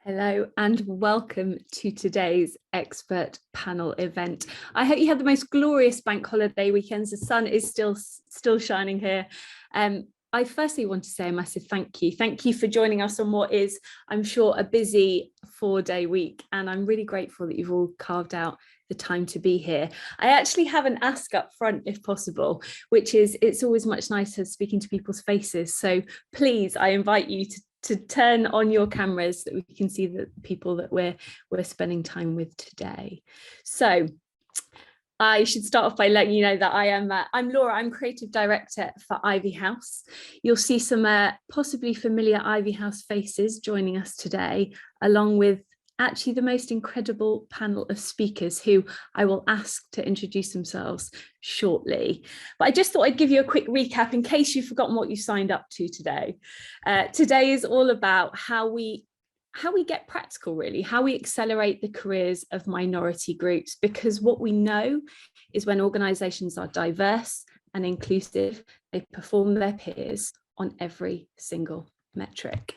Hello and welcome to today's expert panel event. I hope you had the most glorious bank holiday weekends. The sun is still shining here. I firstly want to say a massive thank you. Thank you for joining us on what is, I'm sure, a busy 4-day week. And I'm really grateful that you've all carved out the time to be here. I actually have an ask up front, if possible, which is it's always much nicer speaking to people's faces. So please, I invite you to turn on your cameras so that we can see the people that we're spending time with today. So I should start off by letting you know that I'm Laura, I'm creative director for Ivy House. You'll see some possibly familiar Ivy House faces joining us today, along with actually the most incredible panel of speakers who I will ask to introduce themselves shortly. But I just thought I'd give you a quick recap in case you've forgotten what you signed up to today. Today is all about how we get practical, really, how we accelerate the careers of minority groups, because what we know is when organisations are diverse and inclusive, they perform their peers on every single metric.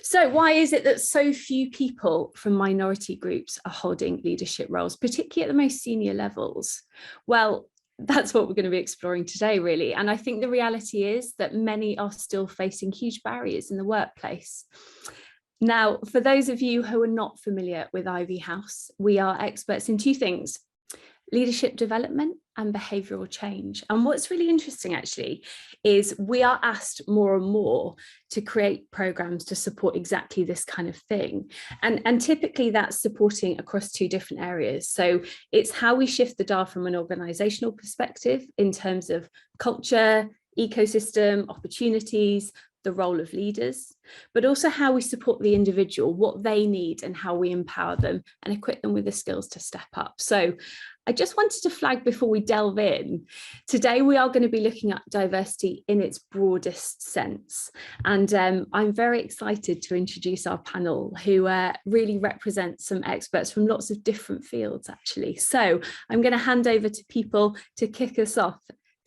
So why is it that so few people from minority groups are holding leadership roles, particularly at the most senior levels? Well, that's what we're going to be exploring today, really. And I think the reality is that many are still facing huge barriers in the workplace. Now, for those of you who are not familiar with Ivy House, we are experts in two things: leadership development and behavioural change. And what's really interesting, actually, is we are asked more and more to create programmes to support exactly this kind of thing. And typically that's supporting across two different areas. So it's how we shift the dial from an organisational perspective in terms of culture, ecosystem, opportunities, the role of leaders, but also how we support the individual, what they need and how we empower them and equip them with the skills to step up. So I just wanted to flag before we delve in, today we are going to be looking at diversity in its broadest sense. And I'm very excited to introduce our panel, who really represent some experts from lots of different fields, actually. So I'm going to hand over to people to kick us off.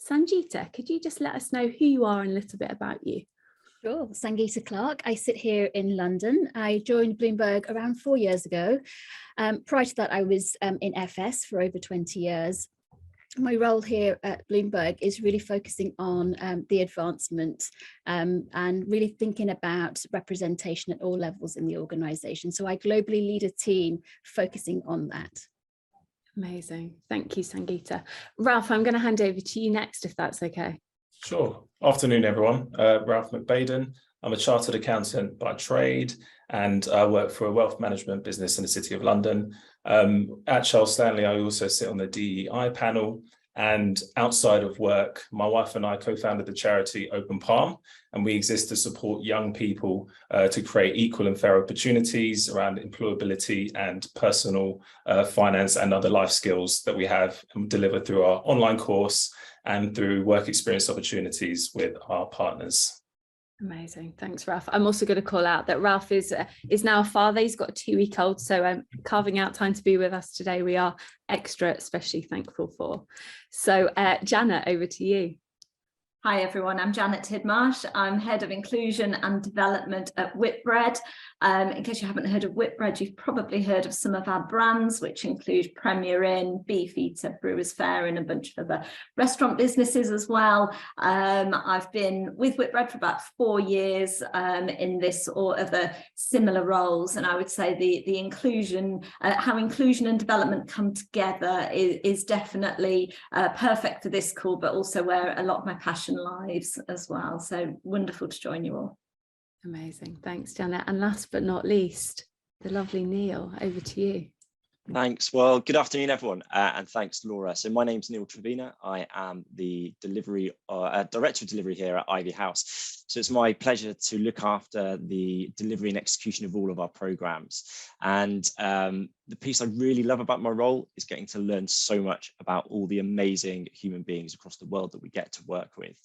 Sangeeta, could you just let us know who you are and a little bit about you? Sure, Sangeeta Clark. I sit here in London. I joined Bloomberg around 4 years ago. Prior to that, I was in FS for over 20 years. My role here at Bloomberg is really focusing on the advancement and really thinking about representation at all levels in the organisation. So I globally lead a team focusing on that. Amazing. Thank you, Sangeeta. Ralph, I'm going to hand over to you next, if that's okay. Sure. Afternoon, everyone. Ralph McBaden. I'm a chartered accountant by trade, and I work for a wealth management business in the City of London. At Charles Stanley, I also sit on the DE&I panel. And outside of work, my wife and I co-founded the charity Open Palm, and we exist to support young people to create equal and fair opportunities around employability and personal finance and other life skills that we have delivered through our online course and through work experience opportunities with our partners. Amazing. Thanks, Ralph. I'm also going to call out that Ralph is now a father. He's got a 2-week-old, so carving out time to be with us today, we are extra especially thankful for. So Janet, over to you. Hi everyone, I'm Janet Tidmarsh. I'm Head of Inclusion and Development at Whitbread. In case you haven't heard of Whitbread, you've probably heard of some of our brands, which include Premier Inn, Beefeater, Brewers Fayre, and a bunch of other restaurant businesses as well. I've been with Whitbread for about 4 years in this or other similar roles, and I would say the inclusion, how inclusion and development come together is definitely perfect for this call, but also where a lot of my passion lives as well. So wonderful to join you all. Amazing. Thanks, Janet. And last but not least, the lovely Neil, over to you. Thanks. Well, good afternoon, everyone, and thanks, Laura. So my name's Neil Trevina. I am the Director of Delivery here at Ivy House. So it's my pleasure to look after the delivery and execution of all of our programs. And the piece I really love about my role is getting to learn so much about all the amazing human beings across the world that we get to work with.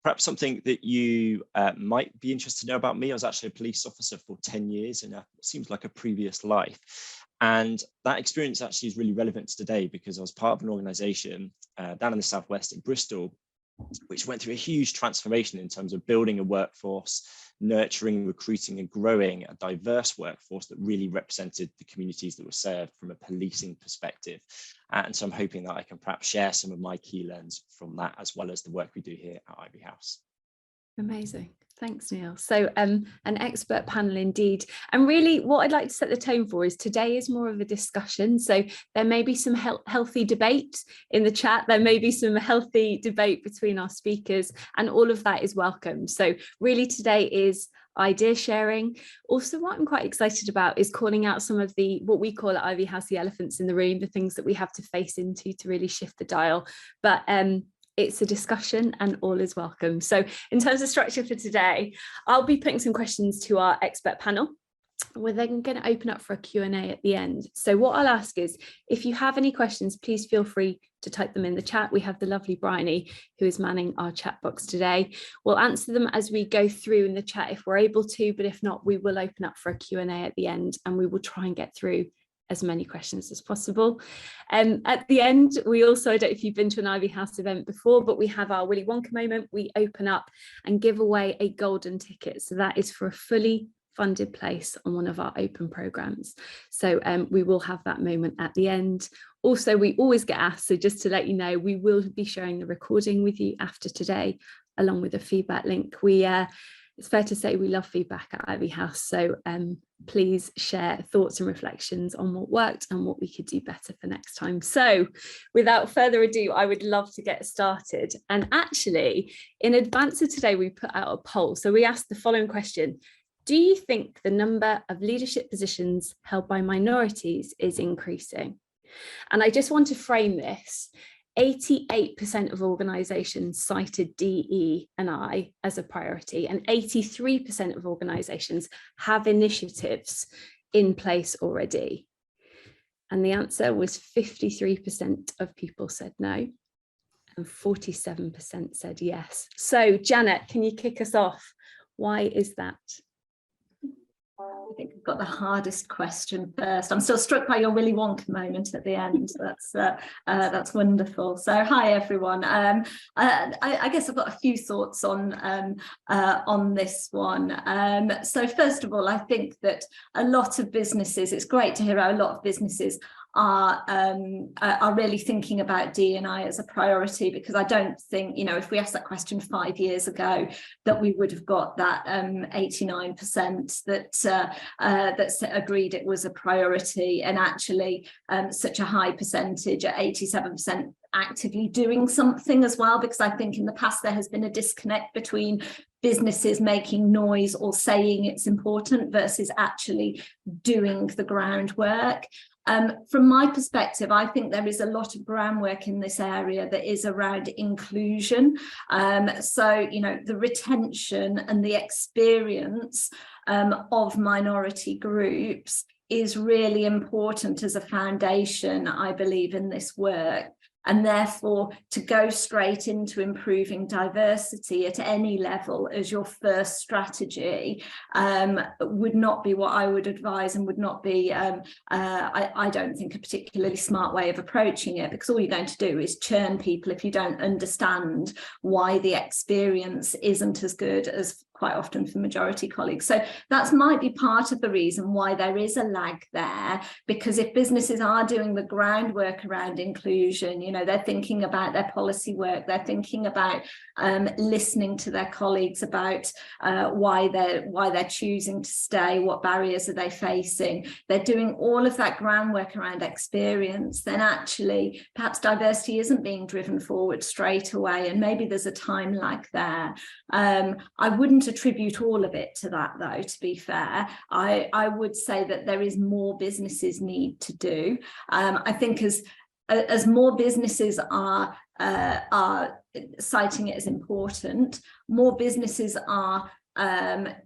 Perhaps something that you might be interested to know about me. I was actually a police officer for 10 years in what seems like a previous life. And that experience actually is really relevant to today because I was part of an organisation down in the southwest in Bristol which went through a huge transformation in terms of building a workforce, nurturing, recruiting and growing a diverse workforce that really represented the communities that were served from a policing perspective. And so I'm hoping that I can perhaps share some of my key learns from that, as well as the work we do here at Ivy House. Amazing. Thanks, Neil. So an expert panel indeed. And really what I'd like to set the tone for is today is more of a discussion. So there may be some healthy debate in the chat. There may be some healthy debate between our speakers, and all of that is welcome. So really today is idea sharing. Also, what I'm quite excited about is calling out some of the, what we call at Ivy House, the elephants in the room, the things that we have to face into to really shift the dial. But it's a discussion and all is welcome. So in terms of structure for today, I'll be putting some questions to our expert panel. We're then going to open up for a Q&A at the end. So what I'll ask is, if you have any questions, please feel free to type them in the chat. We have the lovely Bryony who is manning our chat box today. We'll answer them as we go through in the chat if we're able to, but if not, we will open up for a Q&A at the end, and we will try and get through as many questions as possible. At the end, we also, I don't know if you've been to an Ivy House event before, but we have our Willy Wonka moment. We open up and give away a golden ticket. So that is for a fully funded place on one of our open programs. So we will have that moment at the end. Also, we always get asked, so just to let you know, we will be sharing the recording with you after today, along with a feedback link. It's fair to say we love feedback at Ivy House, so please share thoughts and reflections on what worked and what we could do better for next time. So without further ado, I would love to get started. And actually, in advance of today, we put out a poll. So we asked the following question: do you think the number of leadership positions held by minorities is increasing? And I just want to frame this. 88% of organisations cited DE&I as a priority, and 83% of organisations have initiatives in place already. And the answer was 53% of people said no, and 47% said yes. So Janet, can you kick us off? Why is that? I think I've got the hardest question first. I'm still struck by your Willy Wonka moment at the end. That's wonderful. So hi everyone. I guess I've got a few thoughts on this one. So first of all, I think that a lot of businesses, it's great to hear how a lot of businesses are really thinking about D&I as a priority, because I don't think, if we asked that question 5 years ago, that we would have got that 89% that agreed it was a priority, and actually such a high percentage at 87% actively doing something as well, because I think in the past there has been a disconnect between businesses making noise or saying it's important versus actually doing the groundwork. From my perspective, I think there is a lot of groundwork in this area that is around inclusion. So, the retention and the experience of minority groups is really important as a foundation, I believe, in this work. And therefore, to go straight into improving diversity at any level as your first strategy would not be what I would advise, and would not be, I don't think, a particularly smart way of approaching it, because all you're going to do is churn people if you don't understand why the experience isn't as good as quite often for majority colleagues. So that might be part of the reason why there is a lag there, because if businesses are doing the groundwork around inclusion, they're thinking about their policy work, they're thinking about listening to their colleagues about why they're choosing to stay, what barriers are they facing, they're doing all of that groundwork around experience, then actually perhaps diversity isn't being driven forward straight away, and maybe there's a time lag there. I wouldn't attribute all of it to that, though, to be fair. I would say that there is more businesses need to do. I think as more businesses are citing it as important, more businesses are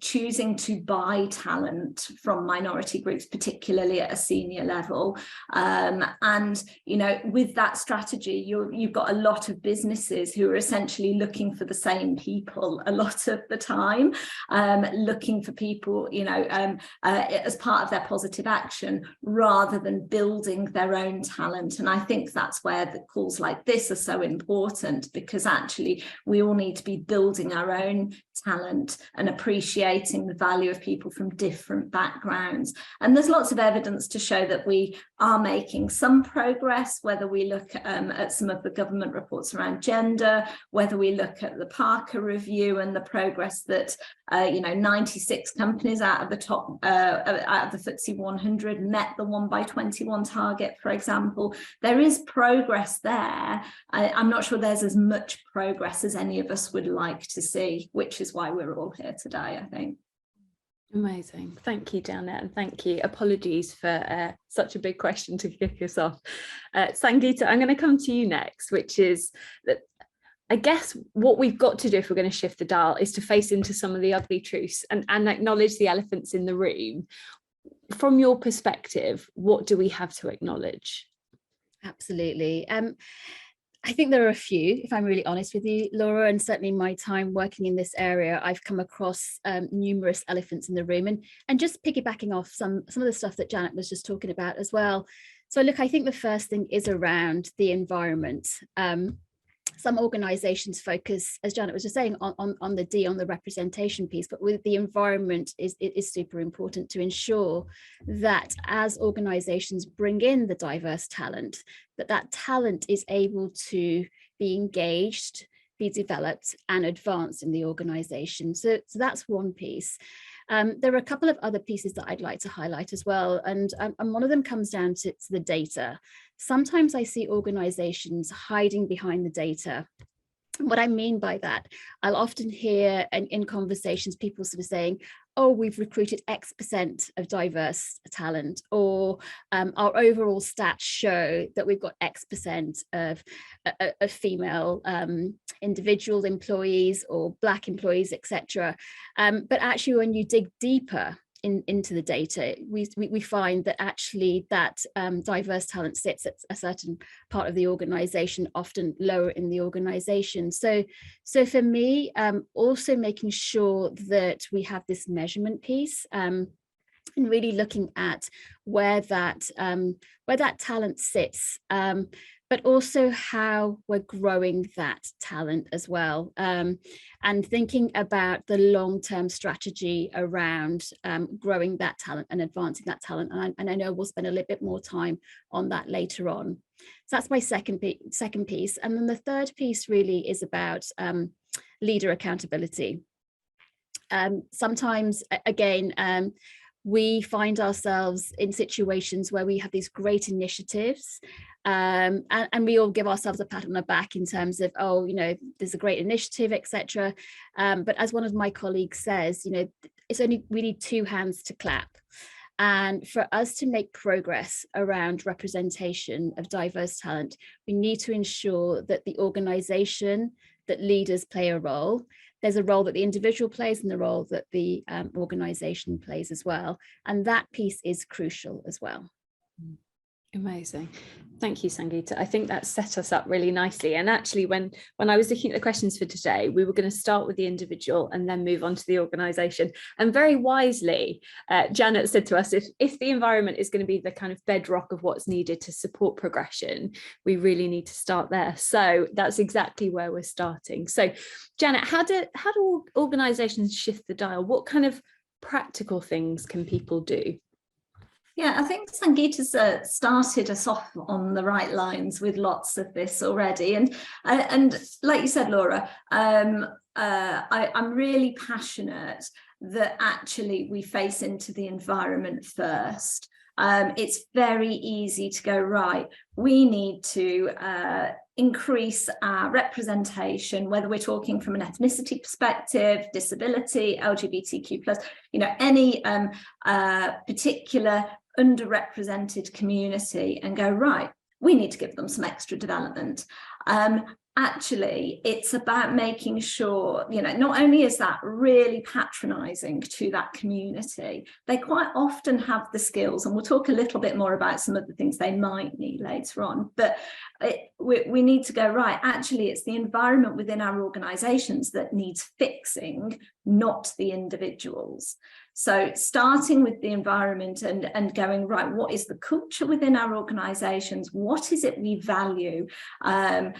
choosing to buy talent from minority groups, particularly at a senior level. And, you know, with that strategy, you've got a lot of businesses who are essentially looking for the same people a lot of the time, looking for people, you know, as part of their positive action, rather than building their own talent. And I think that's where the calls like this are so important, because actually we all need to be building our own talent and appreciating the value of people from different backgrounds. And there's lots of evidence to show that we are making some progress, whether we look at some of the government reports around gender, whether we look at the Parker Review and the progress that you know, 96 companies out of the top out of the FTSE 100 met the 1 by 21 target, for example. There is progress there. I'm not sure there's as much progress as any of us would like to see, which is why we're all here today, I think. Amazing. Thank you, Janet, and thank you. Apologies for such a big question to kick us off. Sangeeta, I'm going to come to you next, which is that I guess what we've got to do if we're going to shift the dial is to face into some of the ugly truths and acknowledge the elephants in the room. From your perspective, what do we have to acknowledge? Absolutely. I think there are a few, if I'm really honest with you, Laura, and certainly my time working in this area, I've come across numerous elephants in the room, and just piggybacking off some of the stuff that Janet was just talking about as well. So look, I think the first thing is around the environment. Some organizations focus, as Janet was just saying, on the D, on the representation piece, but with the environment is super important to ensure that as organizations bring in the diverse talent, that talent is able to be engaged, be developed and advanced in the organization. So that's one piece. There are a couple of other pieces that I'd like to highlight as well. And one of them comes down to the data. Sometimes I see organizations hiding behind the data. What I mean by that, I'll often hear in conversations, people sort of saying, oh, we've recruited X% of diverse talent, or our overall stats show that we've got X% of female individual employees or Black employees, etc. But actually, when you dig deeper into the data, we find that actually that diverse talent sits at a certain part of the organization, often lower in the organization. So for me, also making sure that we have this measurement piece, and really looking at where that talent sits, but also how we're growing that talent as well, and thinking about the long-term strategy around growing that talent and advancing that talent. And I know we'll spend a little bit more time on that later on. So that's my second piece. And then the third piece really is about leader accountability. Sometimes, again, we find ourselves in situations where we have these great initiatives, and we all give ourselves a pat on the back in terms of, oh, you know, there's a great initiative, etc. But as one of my colleagues says, you know, it's only, we need two hands to clap. And for us to make progress around representation of diverse talent, we need to ensure that the organization, that leaders play a role. There's a role that the individual plays and the role that the organization plays as well. And that piece is crucial as well. Amazing. Thank you, Sangeeta. I think that set us up really nicely. And actually, when I was looking at the questions for today, we were going to start with the individual and then move on to the organisation. And very wisely, Janet said to us, if the environment is going to be the kind of bedrock of what's needed to support progression, we really need to start there. So that's exactly where we're starting. So, Janet, how do organisations shift the dial? What kind of practical things can people do? Yeah, I think Sangeeta's started us off on the right lines with lots of this already. And like you said, Laura, I'm really passionate that actually we face into the environment first. It's very easy to go, right, we need to increase our representation, whether we're talking from an ethnicity perspective, disability, LGBTQ+, you know, any particular underrepresented community, and go, right, we need to give them some extra development. actually it's about making sure, you know, not only is that really patronizing to that community, they quite often have the skills, and we'll talk a little bit more about some of the things they might need later on, but we need to go, right, actually it's the environment within our organizations that needs fixing, not the individuals. So starting with the environment and going, right, what is the culture within our organizations? What is it we value? And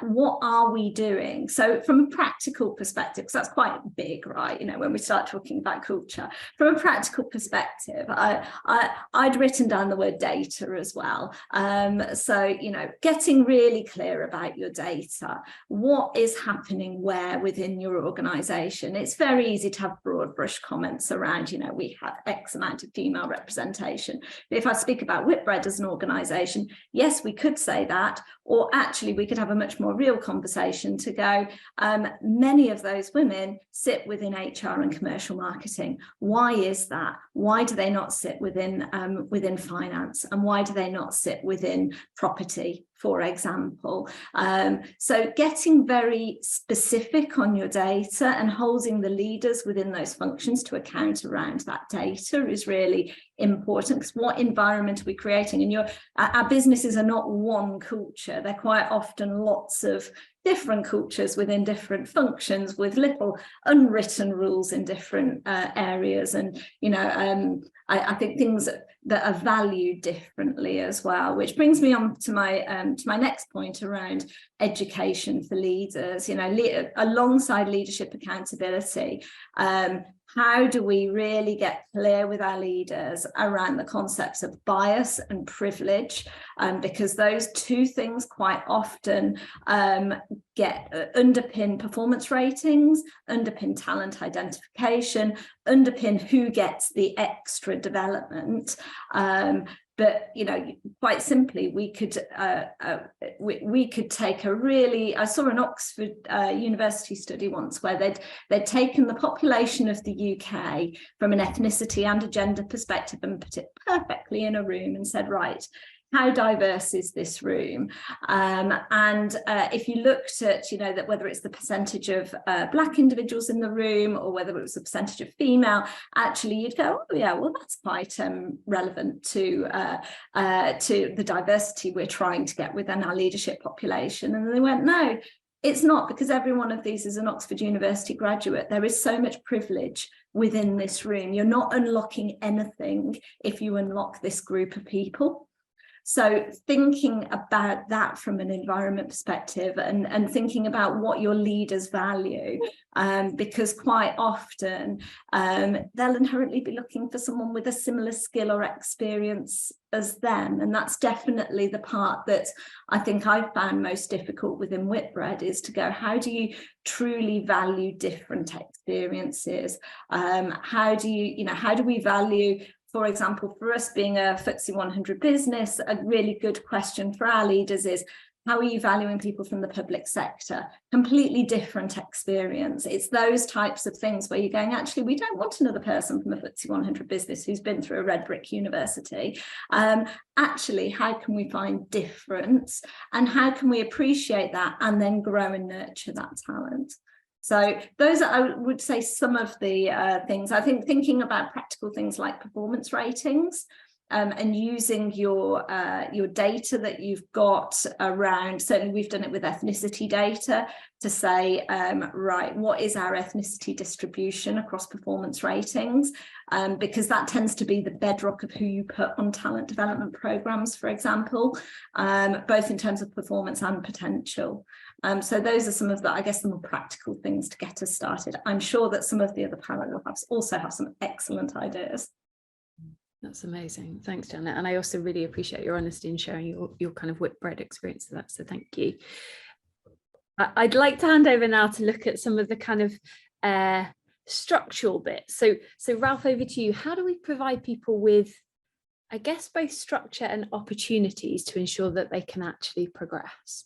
what are we doing? So from a practical perspective, because that's quite big, right? You know, when we start talking about culture, from a practical perspective, I'd written down the word data as well. So, you know, getting really clear about your data, what is happening where within your organization. It's very easy to have broad brush comments around, you know, we have X amount of female representation. But if I speak about Whitbread as an organisation, yes, we could say that, or actually we could have a much more real conversation to go, many of those women sit within HR and commercial marketing. Why is that? Why do they not sit within within finance? And why do they not sit within property, for example? So getting very specific on your data and holding the leaders within those functions to account around that data is really important, because what environment are we creating? And our businesses are not one culture. They're quite often lots of different cultures within different functions with little unwritten rules in different areas. And, you know, I think things that are valued differently as well, which brings me on to my next point around education for leaders, you know, alongside leadership accountability. How do we really get clear with our leaders around the concepts of bias and privilege? Because those two things quite often underpin performance ratings, underpin talent identification, underpin who gets the extra development. But, you know, quite simply, we could take a really, I saw an Oxford University study once where they'd taken the population of the UK from an ethnicity and a gender perspective and put it perfectly in a room and said, right, how diverse is this room? If you looked at, you know, that whether it's the percentage of Black individuals in the room or whether it was the percentage of female, actually you'd go, oh yeah, well that's quite relevant to the diversity we're trying to get within our leadership population. And they went, no, it's not, because every one of these is an Oxford University graduate. There is so much privilege within this room. You're not unlocking anything if you unlock this group of people. So thinking about that from an environment perspective and thinking about what your leaders value, because quite often they'll inherently be looking for someone with a similar skill or experience as them. And that's definitely the part that I think I've found most difficult within Whitbread, is to go, how do you truly value different experiences? How do we value, for example, for us being a FTSE 100 business, a really good question for our leaders is, how are you valuing people from the public sector? Completely different experience. It's those types of things where you're going, actually, we don't want another person from a FTSE 100 business who's been through a red brick university. Actually, how can we find difference? And how can we appreciate that and then grow and nurture that talent? So those are, I would say, some of the things. I think thinking about practical things like performance ratings and using your data that you've got around, certainly we've done it with ethnicity data to say, right, what is our ethnicity distribution across performance ratings? Because that tends to be the bedrock of who you put on talent development programs, for example, both in terms of performance and potential. So those are some of the, I guess, the more practical things to get us started. I'm sure that some of the other panel will also have some excellent ideas. That's amazing. Thanks, Janet. And I also really appreciate your honesty in sharing your kind of Whitbread experience of that. So thank you. I'd like to hand over now to look at some of the kind of structural bits. So Ralph, over to you. How do we provide people with, I guess, both structure and opportunities to ensure that they can actually progress?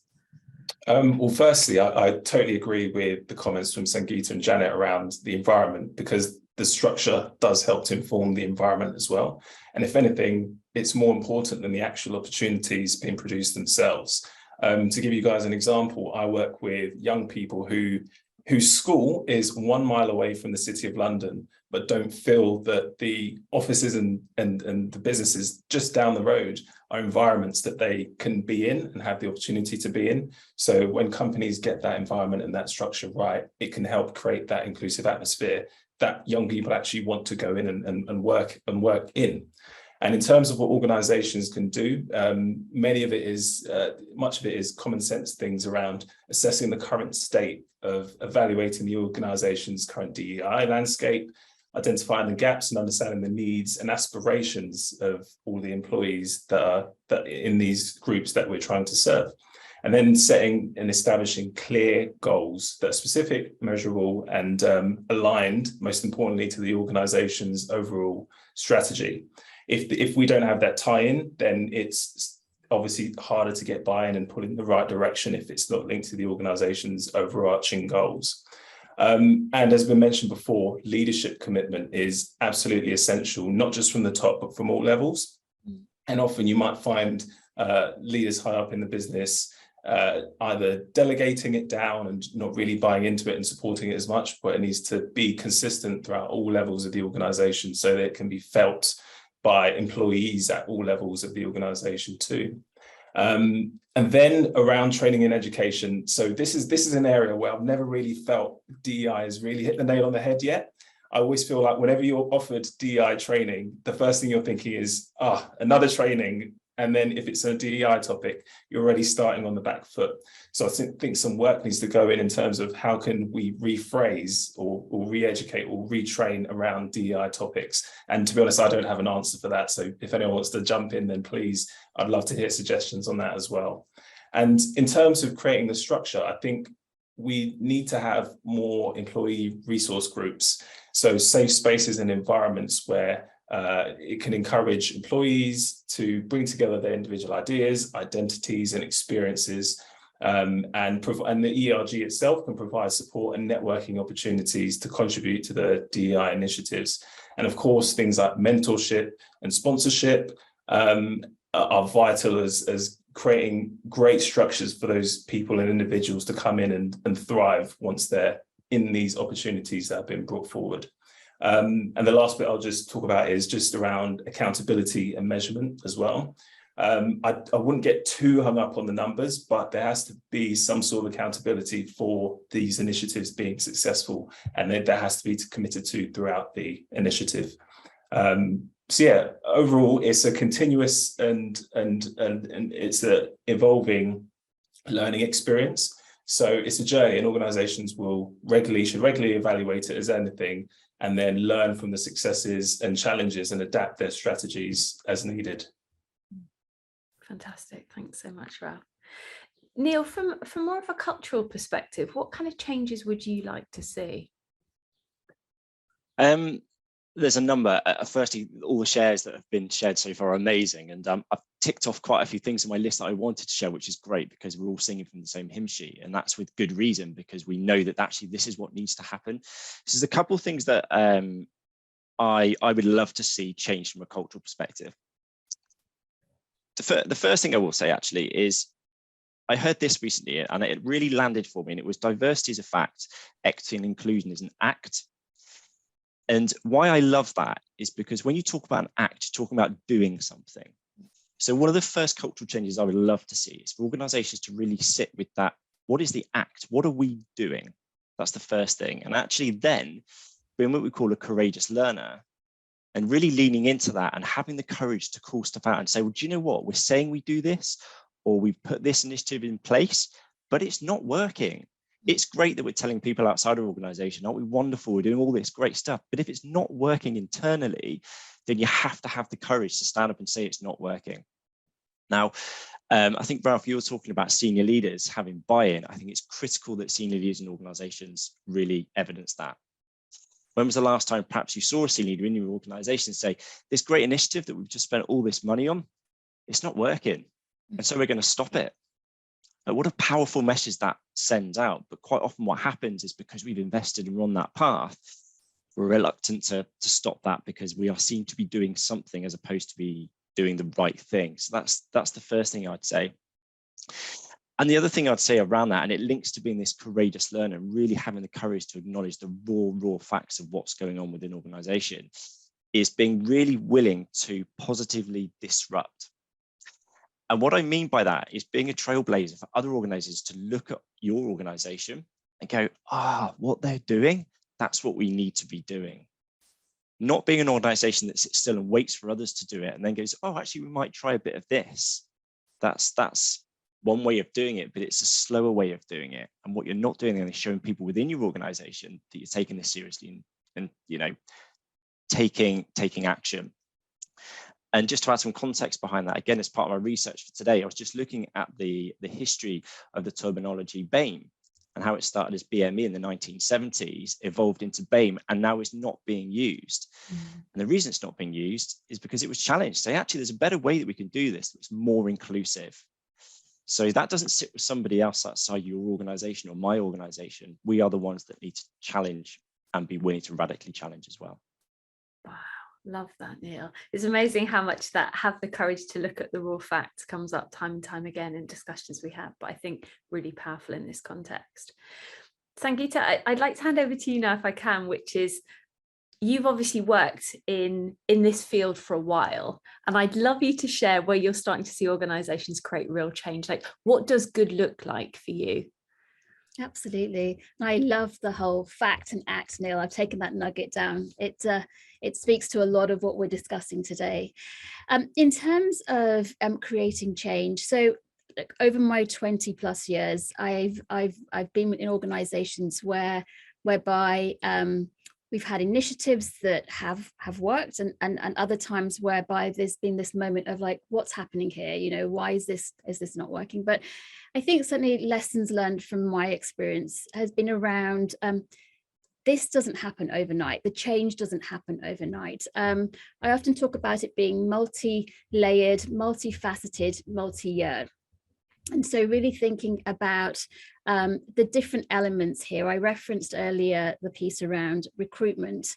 Well, firstly, I totally agree with the comments from Sangeeta and Janet around the environment, because the structure does help to inform the environment as well. And if anything, it's more important than the actual opportunities being produced themselves. To give you guys an example, I work with young people whose school is 1 mile away from the City of London, but don't feel that the offices and the businesses just down the road are environments that they can be in and have the opportunity to be in. So when companies get that environment and that structure right, it can help create that inclusive atmosphere that young people actually want to go in and work in. And in terms of what organizations can do, much of it is common sense things around assessing the current state of evaluating the organization's current DEI landscape, identifying the gaps and understanding the needs and aspirations of all the employees that are in these groups that we're trying to serve. And then setting and establishing clear goals that are specific, measurable, and aligned, most importantly, to the organization's overall strategy. If we don't have that tie-in, then it's obviously harder to get buy-in and pull in the right direction if it's not linked to the organization's overarching goals. And as we mentioned before, leadership commitment is absolutely essential, not just from the top, but from all levels. And often you might find leaders high up in the business either delegating it down and not really buying into it and supporting it as much, but it needs to be consistent throughout all levels of the organization so that it can be felt by employees at all levels of the organization too. And then around training and education. So this is an area where I've never really felt DEI has really hit the nail on the head yet. I always feel like whenever you're offered DEI training, the first thing you're thinking is, another training. And then if it's a DEI topic, you're already starting on the back foot. So I think some work needs to go in terms of how can we rephrase or re-educate or retrain around DEI topics. And to be honest, I don't have an answer for that. So if anyone wants to jump in, then please, I'd love to hear suggestions on that as well. And in terms of creating the structure, I think we need to have more employee resource groups. So safe spaces and environments where it can encourage employees to bring together their individual ideas, identities, and experiences. And the ERG itself can provide support and networking opportunities to contribute to the DEI initiatives. And of course, things like mentorship and sponsorship are vital as creating great structures for those people and individuals to come in and thrive once they're in these opportunities that have been brought forward. And the last bit I'll just talk about is just around accountability and measurement as well. I wouldn't get too hung up on the numbers, but there has to be some sort of accountability for these initiatives being successful, and that has to be committed to throughout the initiative. So yeah, overall, it's a continuous and it's an evolving learning experience. So it's a journey, and organizations should regularly evaluate it as anything, and then learn from the successes and challenges and adapt their strategies as needed. Fantastic. Thanks so much, Ralph. Neil, from more of a cultural perspective, what kind of changes would you like to see? There's a number. Firstly, all the shares that have been shared so far are amazing. And I've ticked off quite a few things on my list that I wanted to share, which is great because we're all singing from the same hymn sheet. And that's with good reason, because we know that actually this is what needs to happen. So there's a couple of things that I would love to see change from a cultural perspective. The first thing I will say actually is I heard this recently and it really landed for me, and it was diversity is a fact, equity and inclusion is an act. And why I love that is because when you talk about an act, you're talking about doing something. So one of the first cultural changes I would love to see is for organizations to really sit with that. What is the act? What are we doing? That's the first thing. And actually then being what we call a courageous learner and really leaning into that and having the courage to call stuff out and say, well, do you know what? We're saying we do this, or we've put this initiative in place, but it's not working. It's great that we're telling people outside our organization, aren't we wonderful? We're doing all this great stuff. But if it's not working internally, then you have to have the courage to stand up and say it's not working. Now, I think, Ralph, you were talking about senior leaders having buy-in. I think it's critical that senior leaders in organizations really evidence that. When was the last time perhaps you saw a senior leader in your organization say, this great initiative that we've just spent all this money on, it's not working. And so we're going to stop it. What a powerful message that sends out. But quite often what happens is because we've invested and run that path, we're reluctant to stop that because we are seen to be doing something as opposed to be doing the right thing. So that's the first thing I'd say. And the other thing I'd say around that, and it links to being this courageous learner and really having the courage to acknowledge the raw facts of what's going on within an organization, is being really willing to positively disrupt. And what I mean by that is being a trailblazer for other organizations to look at your organization and go, what they're doing, that's what we need to be doing. Not being an organization that sits still and waits for others to do it and then goes, actually, we might try a bit of this. That's one way of doing it, but it's a slower way of doing it. And what you're not doing then is showing people within your organization that you're taking this seriously and taking action. And just to add some context behind that, again, as part of my research for today, I was just looking at the history of the terminology BAME and how it started as BME in the 1970s, evolved into BAME, and now is not being used. And the reason it's not being used is because it was challenged. So actually, there's a better way that we can do this that's more inclusive. So that doesn't sit with somebody else outside your organization or my organization. We are the ones that need to challenge and be willing to radically challenge as well. Wow. Love that, Neil. It's amazing how much that have the courage to look at the raw facts comes up time and time again in discussions we have, but I think really powerful in this context. Sangeeta, I'd like to hand over to you now if I can, which is, you've obviously worked in this field for a while, and I'd love you to share where you're starting to see organizations create real change. Like, what does good look like for you? Absolutely. I love the whole fact and act, Neil. I've taken that nugget down. It speaks to a lot of what we're discussing today. In terms of creating change, so look, over my 20 plus years, I've been in organizations whereby we've had initiatives that have worked, and other times whereby there's been this moment of like, what's happening here? Why is this not working? But I think certainly lessons learned from my experience has been around this doesn't happen overnight. The change doesn't happen overnight. I often talk about it being multi-layered, multifaceted, multi-year. And so really thinking about the different elements here. I referenced earlier the piece around recruitment.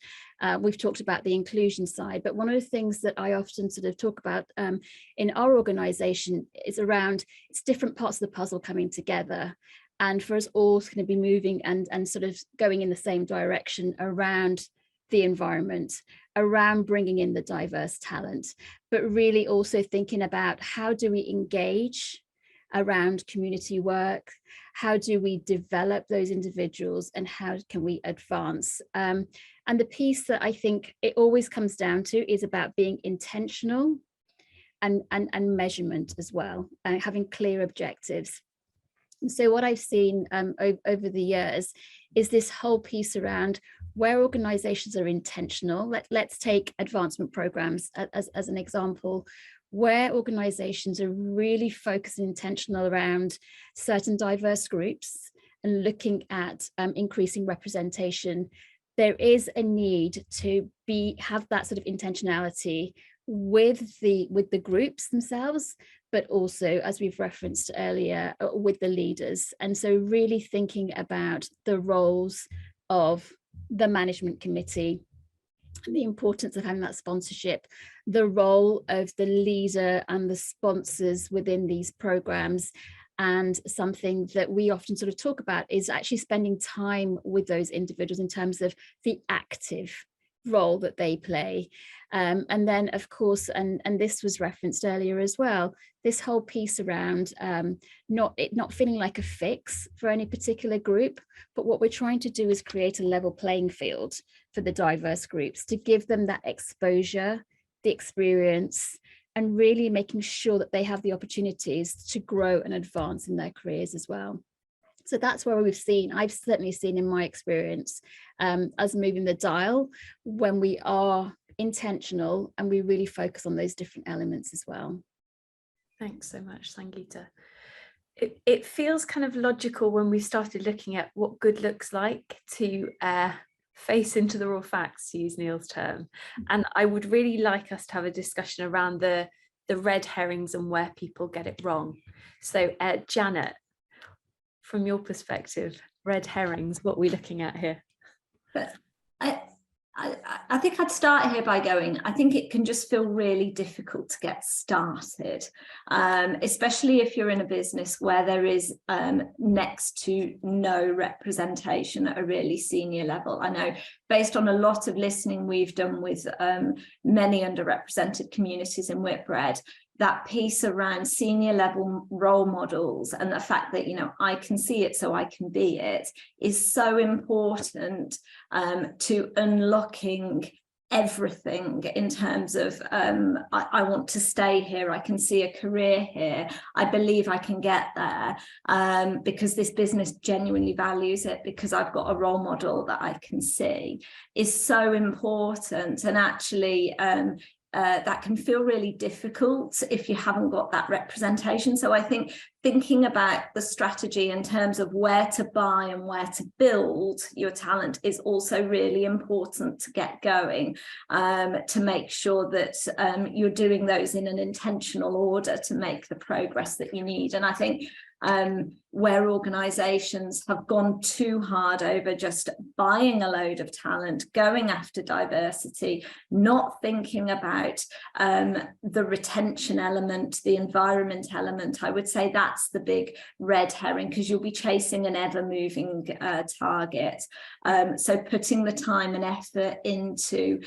We've talked about the inclusion side, but one of the things that I often sort of talk about in our organization is around it's different parts of the puzzle coming together. And for us all to kind of be moving and sort of going in the same direction around the environment, around bringing in the diverse talent, but really also thinking about how do we engage around community work, how do we develop those individuals, and how can we advance? And the piece that I think it always comes down to is about being intentional and measurement as well, and having clear objectives. And so what I've seen over the years is this whole piece around where organizations are intentional. Let's take advancement programs as an example, where organizations are really focused and intentional around certain diverse groups and looking at increasing representation. There is a need to have that sort of intentionality with the groups themselves, but also, as we've referenced earlier, with the leaders. And so really thinking about the roles of the management committee, the importance of having that sponsorship, the role of the leader and the sponsors within these programs. And something that we often sort of talk about is actually spending time with those individuals in terms of the active role that they play. And then, of course, and this was referenced earlier as well, this whole piece around not feeling like a fix for any particular group, but what we're trying to do is create a level playing field for the diverse groups to give them that exposure, the experience, and really making sure that they have the opportunities to grow and advance in their careers as well. So that's where I've certainly seen in my experience, us moving the dial when we are intentional and we really focus on those different elements as well. Thanks so much, Sangeeta. It feels kind of logical when we started looking at what good looks like to face into the raw facts, to use Neil's term. And I would really like us to have a discussion around the red herrings and where people get it wrong. So Janet, from your perspective, red herrings, what are we looking at here? But I think I'd start here by going, I think it can just feel really difficult to get started, especially if you're in a business where there is next to no representation at a really senior level. I know based on a lot of listening we've done with many underrepresented communities in Whitbread, that piece around senior level role models and the fact that, you know, I can see it so I can be it is so important to unlocking everything in terms of I want to stay here, I can see a career here, I believe I can get there because this business genuinely values it, because I've got a role model that I can see, is so important. And actually that can feel really difficult if you haven't got that representation. So I think thinking about the strategy in terms of where to buy and where to build your talent is also really important to get going, to make sure that you're doing those in an intentional order to make the progress that you need. And I think where organisations have gone too hard over just buying a load of talent, going after diversity, not thinking about the retention element, the environment element, I would say that's the big red herring, because you'll be chasing an ever-moving target. So putting the time and effort into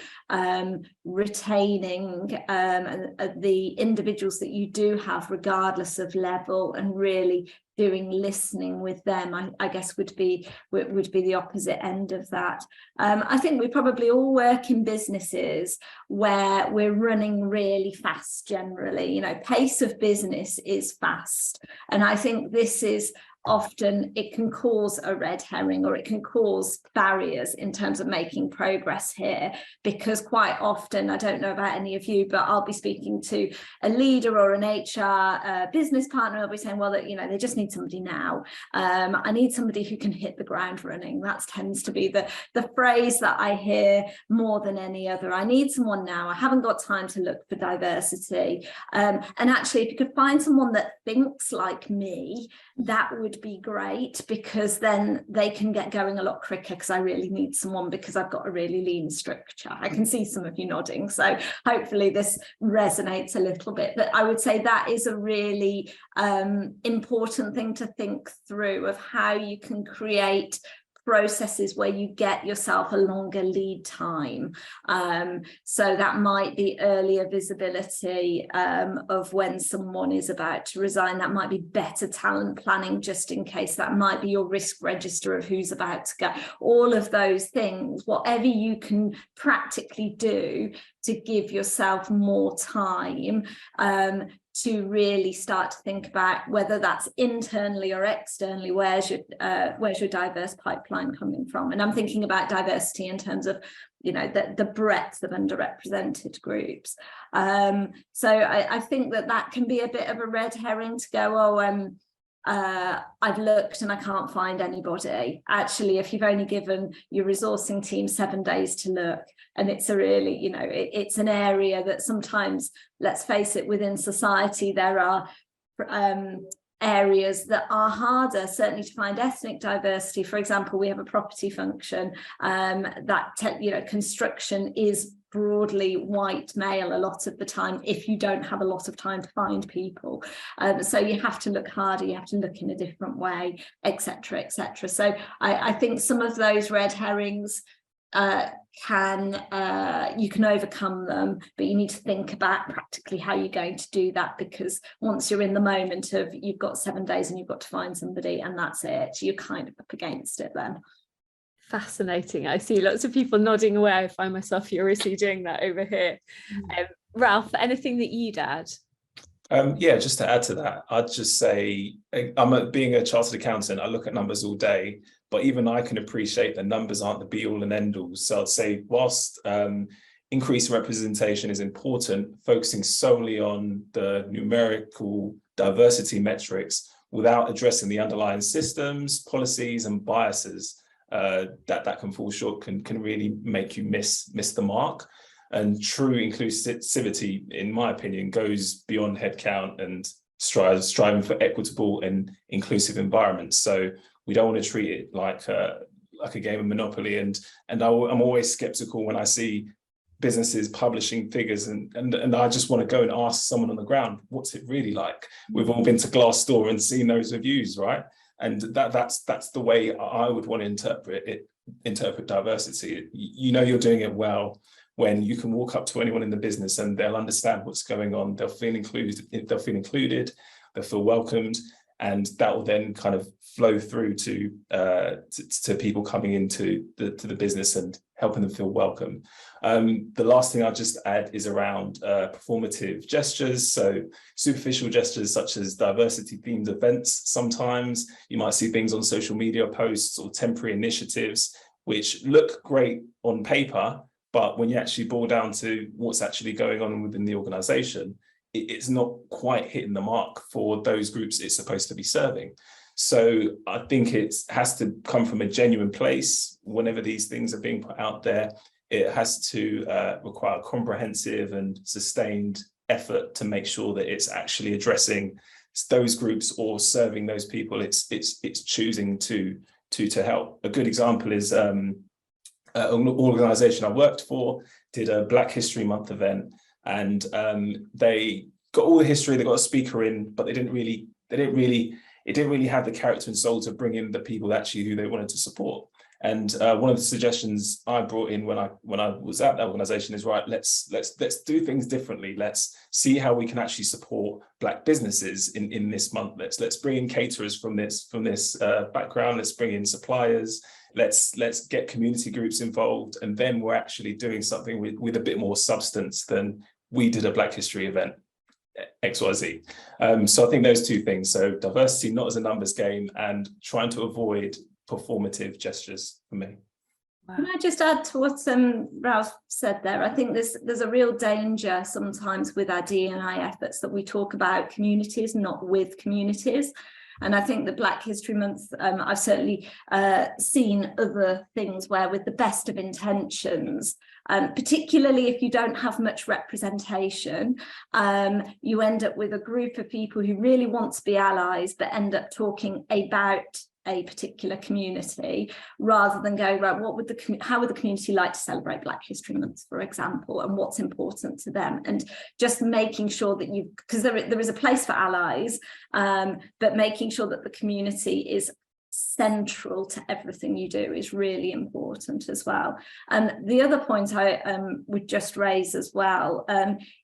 retaining the individuals that you do have, regardless of level, and really doing listening with them, I guess would be the opposite end of that. I think we probably all work in businesses where we're running really fast generally, you know, pace of business is fast. And I think this is often, it can cause a red herring, or it can cause barriers in terms of making progress here, because quite often, I don't know about any of you, but I'll be speaking to a leader or an HR business partner, I'll be saying, well, that, you know, they just need somebody now. I need somebody who can hit the ground running. That tends to be the phrase that I hear more than any other. I need someone now. I haven't got time to look for diversity. And actually, if you could find someone that thinks like me, that would be great, because then they can get going a lot quicker, because I really need someone, because I've got a really lean structure. I can see some of you nodding, so hopefully this resonates a little bit. But I would say that is a really important thing to think through, of how you can create processes where you get yourself a longer lead time. So that might be earlier visibility of when someone is about to resign. That might be better talent planning, just in case. That might be your risk register of who's about to go. All of those things, whatever you can practically do to give yourself more time to really start to think about, whether that's internally or externally, where's your diverse pipeline coming from. And I'm thinking about diversity in terms of, you know, the breadth of underrepresented groups. So I think that can be a bit of a red herring to go, I've looked and I can't find anybody. Actually, if you've only given your resourcing team 7 days to look, and it's a really, you know, it's an area that sometimes, let's face it, within society, there are areas that are harder, certainly to find ethnic diversity. For example, we have a property function you know, construction is broadly white male a lot of the time, if you don't have a lot of time to find people. So you have to look harder, you have to look in a different way, etc., etc. So I think some of those red herrings you can overcome them, but you need to think about practically how you're going to do that, because once you're in the moment of you've got 7 days and you've got to find somebody and that's it, you're kind of up against it then. Fascinating. I see lots of people nodding away. I find myself furiously doing that over here. Ralph, anything that you'd add? Yeah, just to add to that, I'd just say, being a chartered accountant, I look at numbers all day, but even I can appreciate that numbers aren't the be all and end all. So I'd say, whilst increased representation is important, focusing solely on the numerical diversity metrics without addressing the underlying systems, policies and biases that can fall short can really make you miss the mark. And true inclusivity, in my opinion, goes beyond headcount and striving for equitable and inclusive environments. So we don't want to treat it like a game of Monopoly, and I'm always skeptical when I see businesses publishing figures, and I just want to go and ask someone on the ground, what's it really like? We've all been to Glassdoor and seen those reviews, right? And that's the way I would want to interpret diversity. You know you're doing it well when you can walk up to anyone in the business and they'll understand what's going on, they'll feel included, they'll feel welcomed, and that will then kind of flow through to people coming into the business and helping them feel welcome. The last thing I'll just add is around performative gestures. So superficial gestures such as diversity themed events. Sometimes you might see things on social media posts or temporary initiatives which look great on paper, but when you actually boil down to what's actually going on within the organization, it's not quite hitting the mark for those groups it's supposed to be serving. So I think it has to come from a genuine place. Whenever these things are being put out there, it has to require comprehensive and sustained effort to make sure that it's actually addressing those groups or serving those people it's choosing to help. A good example is an organization I worked for did a Black History Month event, and they got all the history, they got a speaker in, but it didn't really have the character and soul to bring in the people actually who they wanted to support. And one of the suggestions I brought in when I was at that organization is, right, let's do things differently. Let's see how we can actually support Black businesses in this month. Let's bring in caterers from this background. Let's bring in suppliers. Let's get community groups involved, and then we're actually doing something with a bit more substance than we did a Black History event XYZ. So I think those two things, so diversity not as a numbers game and trying to avoid performative gestures for me. Can I just add to what Ralph said there? I think there's a real danger sometimes with our DE&I efforts that we talk about communities, not with communities. And I think the Black History Month, I've certainly seen other things where with the best of intentions, particularly if you don't have much representation, you end up with a group of people who really want to be allies, but end up talking about a particular community rather than going, right, how would the community like to celebrate Black History Month, for example, and what's important to them, and just making sure that because there is a place for allies, but making sure that the community is central to everything you do is really important as well. And the other point I would just raise as well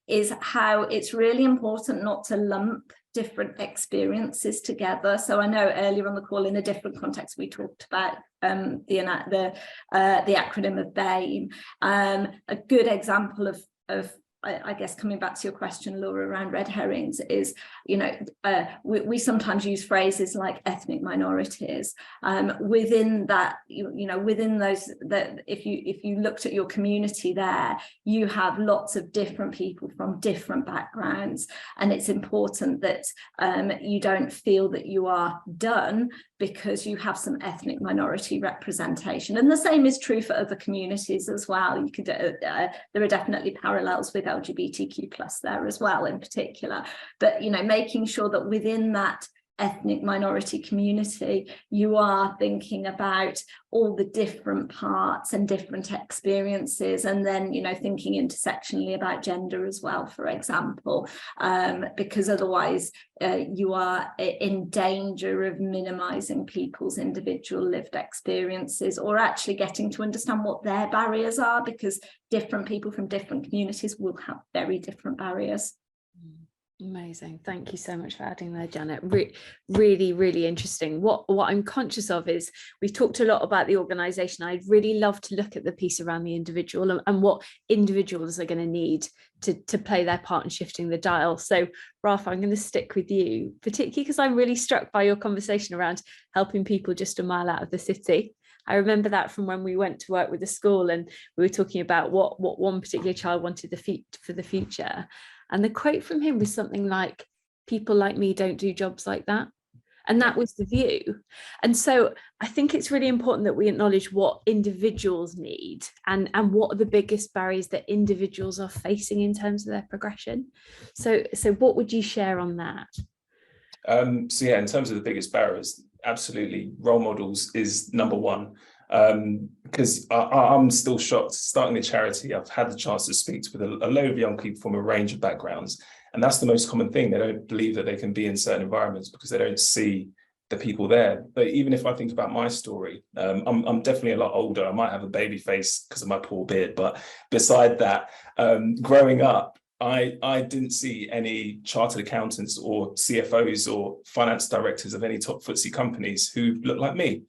is how it's really important not to lump different experiences together. So I know earlier on the call in a different context we talked about the acronym of BAME. A good example of I guess coming back to your question, Laura, around red herrings is, we sometimes use phrases like ethnic minorities. Within that, within those, that if you looked at your community there, you have lots of different people from different backgrounds, and it's important that you don't feel that you are done because you have some ethnic minority representation. And the same is true for other communities as well. You could there are definitely parallels with LGBTQ+ there as well in particular, but making sure that within that ethnic minority community you are thinking about all the different parts and different experiences, and then thinking intersectionally about gender as well, for example, because otherwise you are in danger of minimizing people's individual lived experiences, or actually getting to understand what their barriers are, because different people from different communities will have very different barriers. Amazing. Thank you so much for adding there, Janet. Really, really interesting. What I'm conscious of is we've talked a lot about the organisation. I'd really love to look at the piece around the individual and what individuals are going to need to play their part in shifting the dial. So, Ralph, I'm going to stick with you, particularly because I'm really struck by your conversation around helping people just a mile out of the city. I remember that from when we went to work with the school and we were talking about what one particular child wanted for the future. And the quote from him was something like, "People like me don't do jobs like that." And that was the view. And so I think it's really important that we acknowledge what individuals need and what are the biggest barriers that individuals are facing in terms of their progression. So what would you share on that? So yeah, in terms of the biggest barriers, absolutely, role models is number one. Because I'm still shocked. Starting a charity, I've had the chance to speak with a load of young people from a range of backgrounds, and that's the most common thing. They don't believe that they can be in certain environments because they don't see the people there. But even if I think about my story, I'm definitely a lot older. I might have a baby face because of my poor beard, but beside that, growing up, I didn't see any chartered accountants or CFOs or finance directors of any top FTSE companies who looked like me.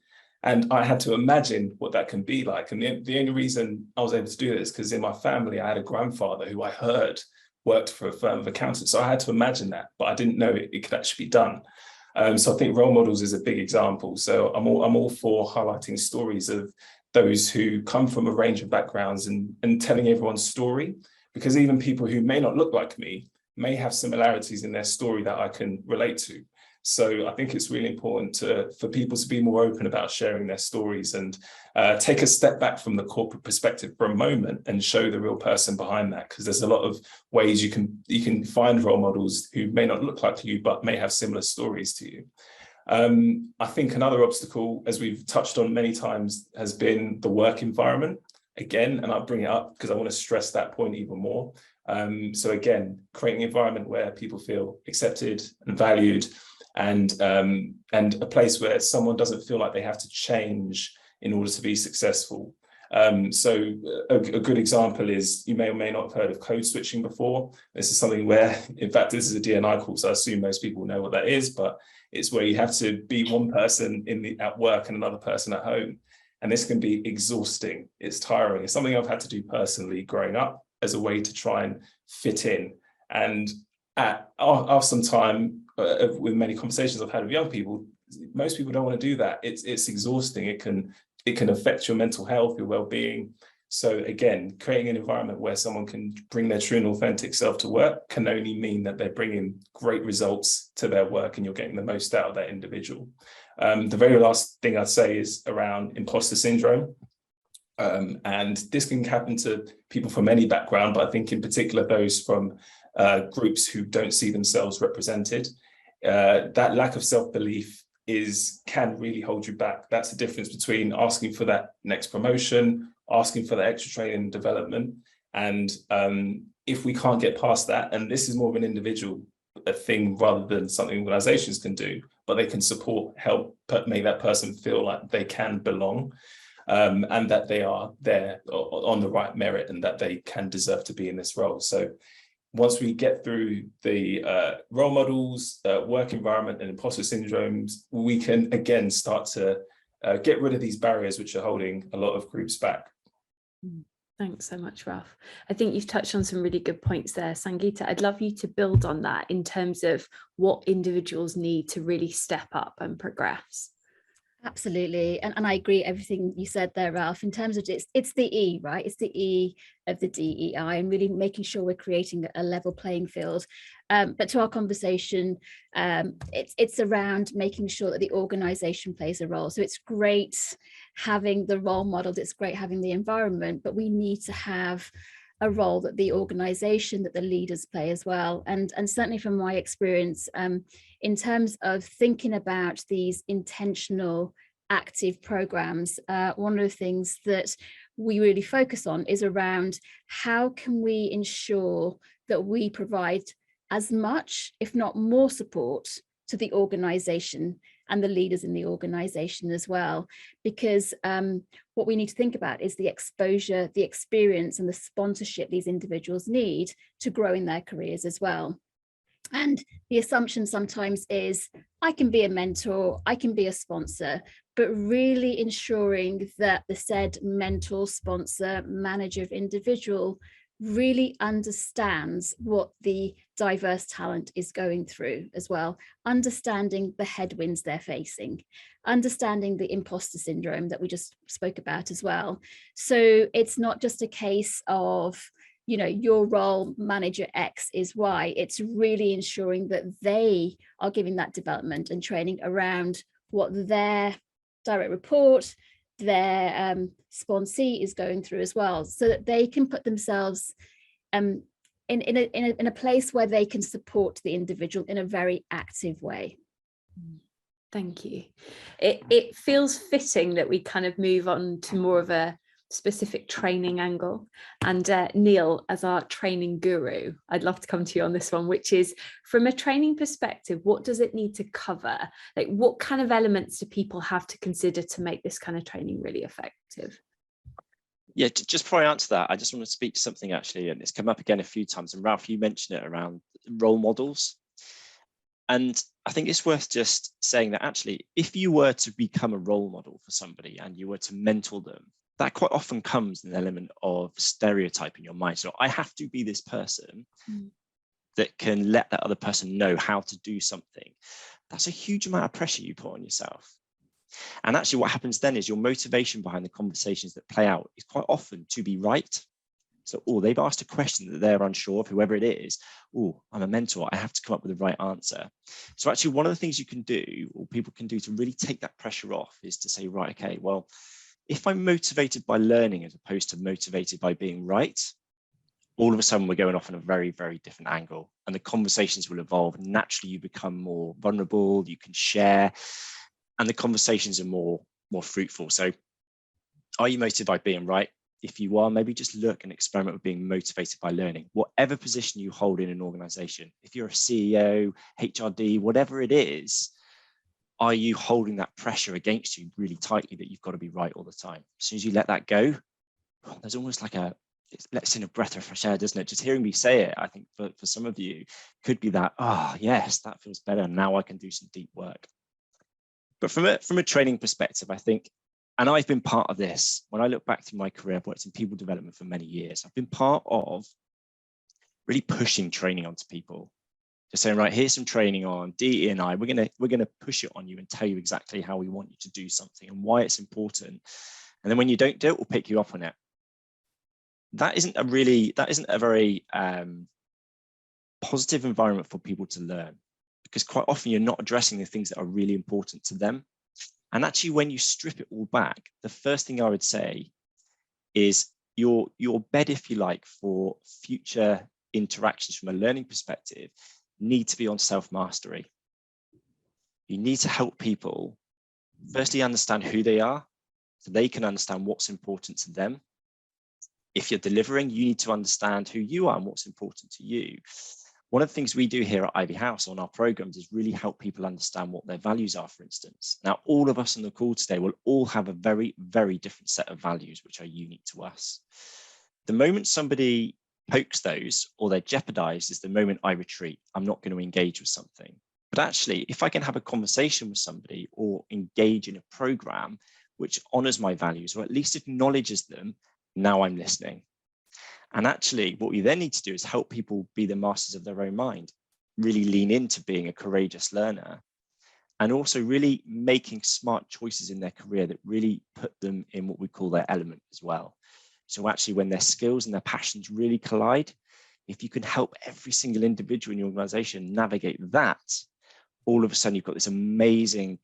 And I had to imagine what that can be like. And the only reason I was able to do it is because in my family, I had a grandfather who I heard worked for a firm of accountants. So I had to imagine that, but I didn't know it could actually be done. So I think role models is a big example. So I'm all for highlighting stories of those who come from a range of backgrounds and telling everyone's story, because even people who may not look like me may have similarities in their story that I can relate to. So I think it's really important for people to be more open about sharing their stories and take a step back from the corporate perspective for a moment and show the real person behind that, because there's a lot of ways you can find role models who may not look like you but may have similar stories to you. I think another obstacle, as we've touched on many times, has been the work environment. Again, and I'll bring it up because I want to stress that point even more. So again, creating an environment where people feel accepted and valued, and a place where someone doesn't feel like they have to change in order to be successful. So a good example is, you may or may not have heard of code switching before. This is something where, in fact, this is a DE&I course, so I assume most people know what that is, but it's where you have to be one person at work and another person at home. And this can be exhausting. It's tiring. It's something I've had to do personally growing up as a way to try and fit in. And after some time, with many conversations I've had with young people, most people don't want to do that. It's exhausting. It can affect your mental health, your well-being. So again, creating an environment where someone can bring their true and authentic self to work can only mean that they're bringing great results to their work and you're getting the most out of that individual. The very last thing I'd say is around imposter syndrome. And this can happen to people from any background, but I think in particular those from groups who don't see themselves represented. That lack of self-belief can really hold you back. That's the difference between asking for that next promotion, asking for that extra training and development. And if we can't get past that, and this is more of an individual thing rather than something organizations can do, but they can help make that person feel like they can belong, and that they are there on the right merit and that they can deserve to be in this role. So once we get through the role models, work environment and imposter syndromes, we can again start to get rid of these barriers which are holding a lot of groups back. Thanks so much, Ralph. I think you've touched on some really good points there. Sangeeta, I'd love you to build on that in terms of what individuals need to really step up and progress. Absolutely. And I agree everything you said there, Ralph, in terms of it's the E, right? It's the E of the DEI, and really making sure we're creating a level playing field. But to our conversation, it's around making sure that the organization plays a role. So it's great having the role models, it's great having the environment, but we need to have a role that the organization, that the leaders play as well. And certainly from my experience, in terms of thinking about these intentional active programs, one of the things that we really focus on is around how can we ensure that we provide as much, if not more, support to the organization and the leaders in the organization as well, because what we need to think about is the exposure, the experience and the sponsorship these individuals need to grow in their careers as well. And the assumption sometimes is, I can be a mentor, I can be a sponsor, but really ensuring that the said mentor, sponsor, manager of individual really understands what the diverse talent is going through as well, understanding the headwinds they're facing, understanding the imposter syndrome that we just spoke about as well. So it's not just a case of, you know, your role, manager X is Y. It's really ensuring that they are giving that development and training around what their direct report, their sponsee is going through as well, so that they can put themselves in a place where they can support the individual in a very active way. Thank you. It feels fitting that we kind of move on to more of a specific training angle. And Neil, as our training guru, I'd love to come to you on this one, which is, from a training perspective, what does it need to cover? Like, what kind of elements do people have to consider to make this kind of training really effective? Yeah, just before I answer that, I just want to speak to something actually, and it's come up again a few times, and Ralph, you mentioned it around role models. And I think it's worth just saying that actually, if you were to become a role model for somebody and you were to mentor them, that quite often comes in an element of stereotype in your mind. So I have to be this person that can let that other person know how to do something. That's a huge amount of pressure you put on yourself. And actually what happens then is your motivation behind the conversations that play out is quite often to be right. So, they've asked a question that they're unsure of, whoever it is. I'm a mentor, I have to come up with the right answer. So actually one of the things you can do, or people can do, to really take that pressure off is to say, right, okay, well, if I'm motivated by learning as opposed to motivated by being right, all of a sudden we're going off on a very, very different angle, and the conversations will evolve. Naturally, you become more vulnerable, you can share, and the conversations are more fruitful. So are you motivated by being right? If you are, maybe just look and experiment with being motivated by learning. Whatever position you hold in an organization, if you're a CEO, HRD, whatever it is, are you holding that pressure against you really tightly that you've got to be right all the time? As soon as you let that go, there's almost like it lets in a breath of fresh air, doesn't it? Just hearing me say it, I think for some of you could be that, yes, that feels better. Now I can do some deep work. But from a training perspective, I think, and I've been part of this, when I look back through my career, I've worked in people development for many years. I've been part of really pushing training onto people. Just saying, right, here's some training on DE&I. We're gonna push it on you and tell you exactly how we want you to do something and why it's important. And then when you don't do it, we'll pick you up on it. That isn't a very positive environment for people to learn, because quite often you're not addressing the things that are really important to them. And actually, when you strip it all back, the first thing I would say is your bed, if you like, for future interactions from a learning perspective need to be on self-mastery. You need to help people firstly understand who they are, so they can understand what's important to them. If you're delivering, you need to understand who you are and what's important to you. One of the things we do here at Ivy House on our programs is really help people understand what their values are, for instance. Now, all of us on the call today will all have a very, very different set of values, which are unique to us. The moment somebody pokes those or they're jeopardized is the moment I retreat. I'm not going to engage with something. But actually, if I can have a conversation with somebody or engage in a program which honors my values, or at least acknowledges them, now I'm listening. And actually, what we then need to do is help people be the masters of their own mind, really lean into being a courageous learner, and also really making smart choices in their career that really put them in what we call their element as well. So actually, when their skills and their passions really collide, if you can help every single individual in your organization navigate that, all of a sudden you've got this amazing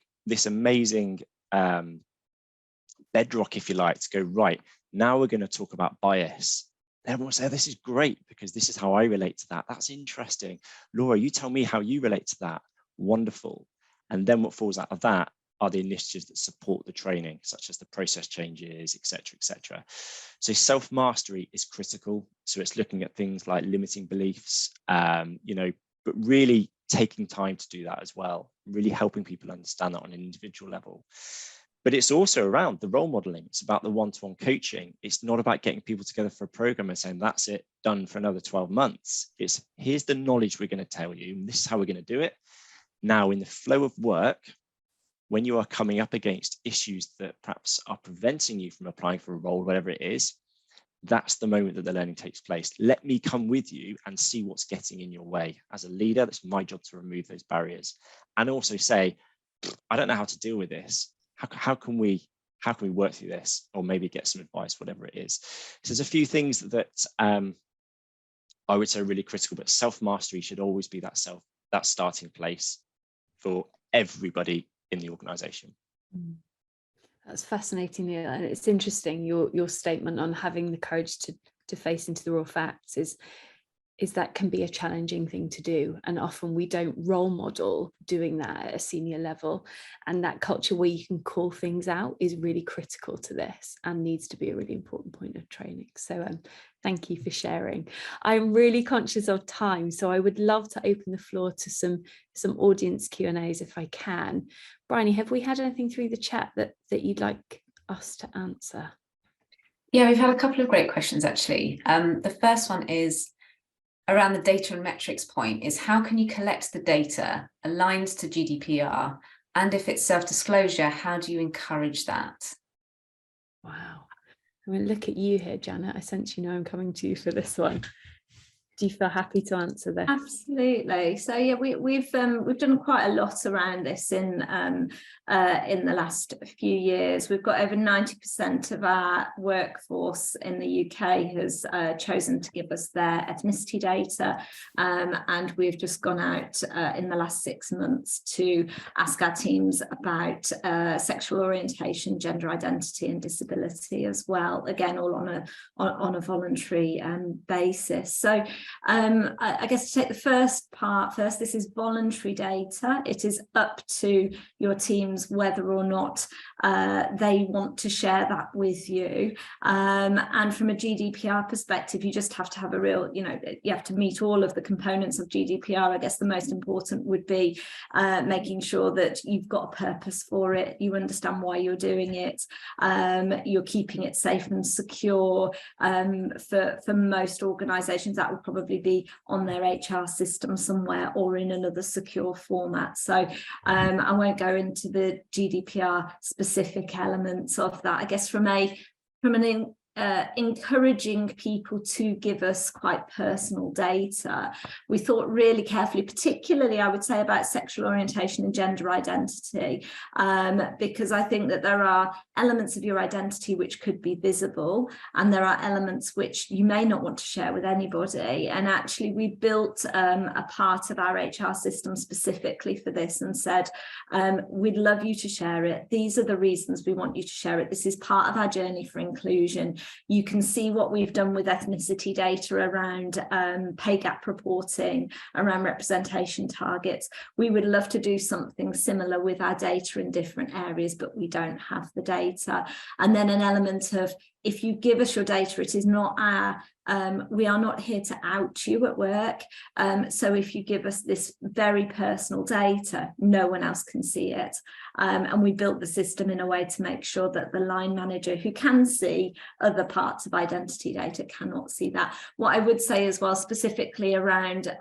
bedrock, if you like, to go, right, now we're going to talk about bias. Everyone will say, this is great because this is how I relate to that. That's interesting. Laura, you tell me how you relate to that. Wonderful. And then what falls out of that are the initiatives that support the training, such as the process changes, et cetera, et cetera. So self-mastery is critical. So it's looking at things like limiting beliefs, but really taking time to do that as well, really helping people understand that on an individual level. But it's also around the role modeling. It's about the one-to-one coaching. It's not about getting people together for a program and saying, that's it, done for another 12 months. It's, here's the knowledge we're going to tell you, and this is how we're going to do it. Now, in the flow of work, when you are coming up against issues that perhaps are preventing you from applying for a role, whatever it is, that's the moment that the learning takes place. Let me come with you and see what's getting in your way. As a leader, that's my job to remove those barriers. And also say, I don't know how to deal with this. How can we work through this, or maybe get some advice, whatever it is. So there's a few things that I would say are really critical, but self-mastery should always be that starting place for everybody in the organization. That's fascinating, Neil. And it's interesting, your statement on having the courage to face into the raw facts is is that can be a challenging thing to do, and often we don't role model doing that at a senior level, and that culture where you can call things out is really critical to this and needs to be a really important point of training. So thank you for sharing. I'm really conscious of time, so I would love to open the floor to some audience Q&As if I can. Bryony, have we had anything through the chat that you'd like us to answer? Yeah, we've had a couple of great questions actually. The first one is around the data and metrics point, is how can you collect the data aligned to GDPR, and if it's self-disclosure, how do you encourage that? Wow, I mean, look at you here, Janet. I sense you know I'm coming to you for this one. Do you feel happy to answer this? Absolutely. So yeah, we've done quite a lot around this in the last few years. We've got over 90% of our workforce in the UK has chosen to give us their ethnicity data, and we've just gone out in the last 6 months to ask our teams about sexual orientation, gender identity, and disability as well. Again, all on a voluntary basis. So I guess to take the first part first, this is voluntary data. It is up to your teams whether or not they want to share that with you. And from a GDPR perspective, you just have to have a real, you have to meet all of the components of GDPR. I guess the most important would be making sure that you've got a purpose for it, you understand why you're doing it, you're keeping it safe and secure. For most organisations, that would probably be on their HR system somewhere or in another secure format. So I won't go into the GDPR specific elements of that. I guess from an encouraging people to give us quite personal data, we thought really carefully, particularly I would say about sexual orientation and gender identity, because I think that there are elements of your identity which could be visible, and there are elements which you may not want to share with anybody. And actually we built a part of our HR system specifically for this and said, we'd love you to share it. These are the reasons we want you to share it. This is part of our journey for inclusion. You can see what we've done with ethnicity data around pay gap reporting, around representation targets. We would love to do something similar with our data in different areas, but we don't have the data. And then an element of, if you give us your data, it is not our, we are not here to out you at work. So if you give us this very personal data, no one else can see it. And we built the system in a way to make sure that the line manager who can see other parts of identity data cannot see that. What I would say as well, specifically around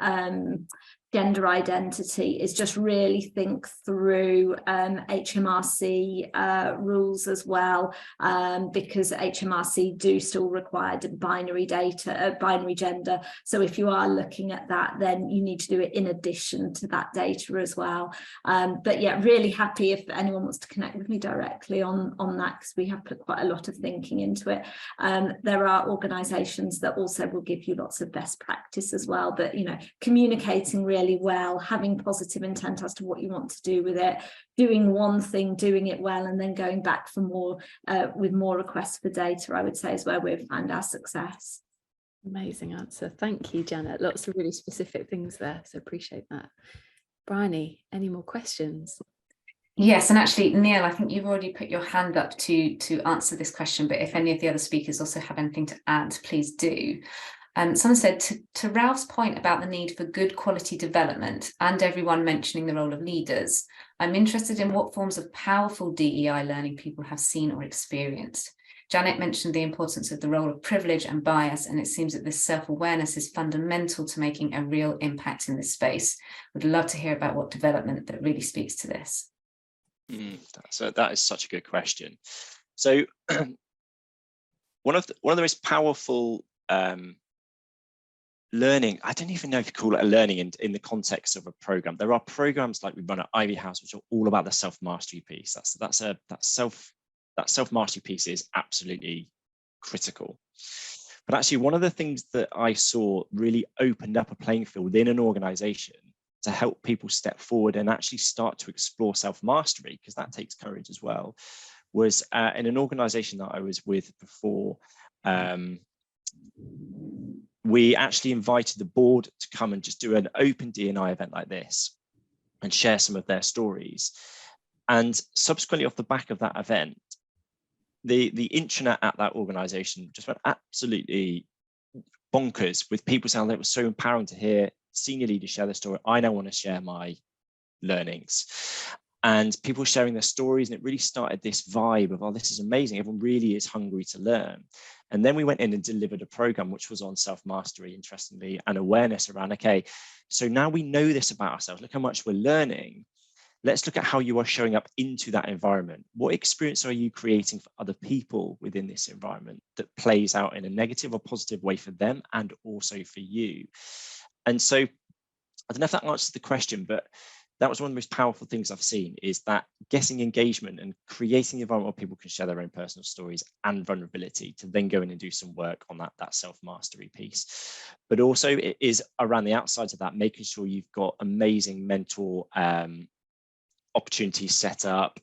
gender identity, is just really think through HMRC rules as well, because HMRC do still require binary data, binary gender. So if you are looking at that, then you need to do it in addition to that data as well. But yeah, really happy if anyone wants to connect with me directly on that, because we have put quite a lot of thinking into it. There are organisations that also will give you lots of best practice as well, but communicating really well, having positive intent as to what you want to do with it, doing one thing, doing it well, and then going back for more with more requests for data, I would say, is where we've found our success. Amazing answer. Thank you, Janet. Lots of really specific things there, so appreciate that. Bryony, any more questions? Yes, and actually, Neil, I think you've already put your hand up to answer this question, but if any of the other speakers also have anything to add, please do. Someone said, to Ralph's point about the need for good quality development and everyone mentioning the role of leaders, I'm interested in what forms of powerful DEI learning people have seen or experienced. Janet mentioned the importance of the role of privilege and bias, and it seems that this self-awareness is fundamental to making a real impact in this space. Would love to hear about what development that really speaks to this. So that is such a good question. So one of the most powerful learning, I don't even know if you call it a learning in the context of a program. There are programs like we run at Ivy House, which are all about the self-mastery piece. That self-mastery piece is absolutely critical. But actually, one of the things that I saw really opened up a playing field within an organization to help people step forward and actually start to explore self-mastery, because that takes courage as well, was in an organization that I was with before. we actually invited the board to come and just do an open DE&I event like this and share some of their stories. And subsequently, off the back of that event, the intranet at that organization just went absolutely bonkers, with people saying that it was so empowering to hear senior leaders share their story. I now want to share my learnings. And people sharing their stories, and it really started this vibe of, oh, this is amazing. Everyone really is hungry to learn. And then we went in and delivered a program which was on self-mastery, interestingly, and awareness around, okay, so now we know this about ourselves. Look how much we're learning. Let's look at how you are showing up into that environment. What experience are you creating for other people within this environment that plays out in a negative or positive way for them and also for you? And so I don't know if that answers the question, but that was one of the most powerful things I've seen, is that getting engagement and creating an environment where people can share their own personal stories and vulnerability to then go in and do some work on that self-mastery piece. But also it is around the outsides of that, making sure you've got amazing mentor opportunities set up,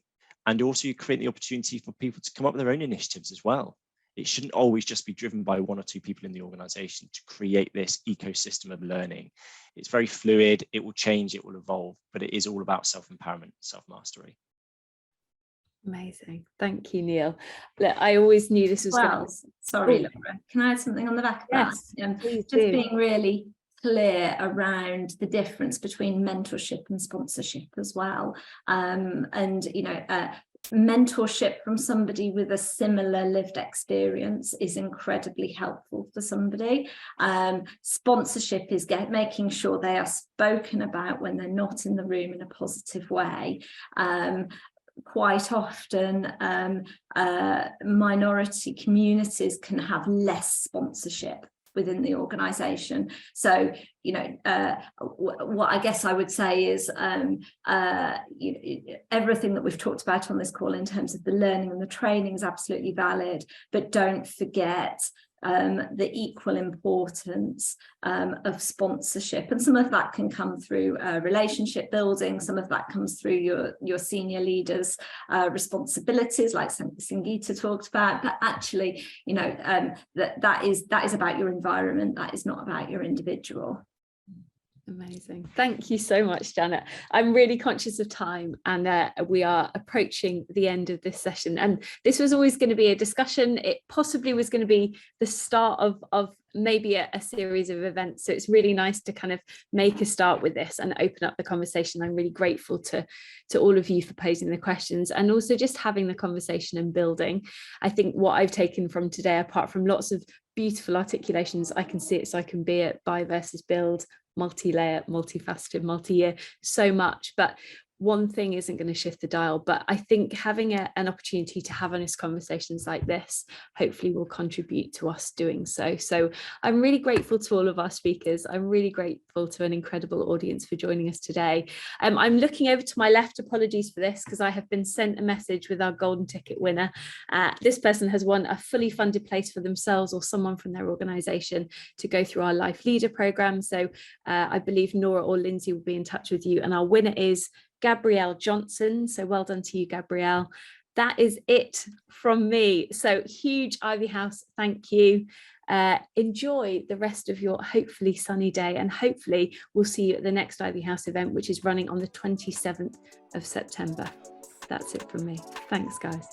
and also you create the opportunity for people to come up with their own initiatives as well. It shouldn't always just be driven by one or two people in the organization to create this ecosystem of learning. It's very fluid, it will change, it will evolve, but it is all about self-empowerment, self-mastery. Amazing. Thank you, Neil. Look, I always knew this was Well, sorry, Laura, can I add something on the back of yes, that? please Just do. being really clear around the difference between mentorship and sponsorship as well. And, you know, mentorship from somebody with a similar lived experience is incredibly helpful for somebody. Sponsorship is making sure they are spoken about when they're not in the room in a positive way. Quite often minority communities can have less sponsorship within the organization. So, you know, what I guess I would say is everything that we've talked about on this call in terms of the learning and the training is absolutely valid, but don't forget the equal importance of sponsorship, and some of that can come through relationship building, some of that comes through your senior leaders' responsibilities, like Sangeeta talked about. But actually, you know, that is about your environment. That is not about your individual. Amazing. Thank you so much, Janet. I'm really conscious of time, and we are approaching the end of this session. And this was always going to be a discussion. It possibly was going to be the start of maybe a series of events. So it's really nice to kind of make a start with this and open up the conversation. I'm really grateful to all of you for posing the questions, and also just having the conversation and building. I think what I've taken from today, apart from lots of beautiful articulations, I can see it, so I can be it, buy versus build, multi-layer, multifaceted, multi-year, so much. But one thing isn't going to shift the dial. But I think having an opportunity to have honest conversations like this hopefully will contribute to us doing so. So I'm really grateful to all of our speakers. I'm really grateful to an incredible audience for joining us today. I'm looking over to my left. Apologies for this, because I have been sent a message with our golden ticket winner. This person has won a fully funded place for themselves or someone from their organisation to go through our Life Leader programme. So I believe Nora or Lindsay will be in touch with you, and our winner is Gabrielle Johnson. So well done to you, Gabrielle. That is it from me. So huge Ivy House thank you. Enjoy the rest of your hopefully sunny day, and hopefully we'll see you at the next Ivy House event, which is running on the 27th of September. That's it from me. Thanks, guys.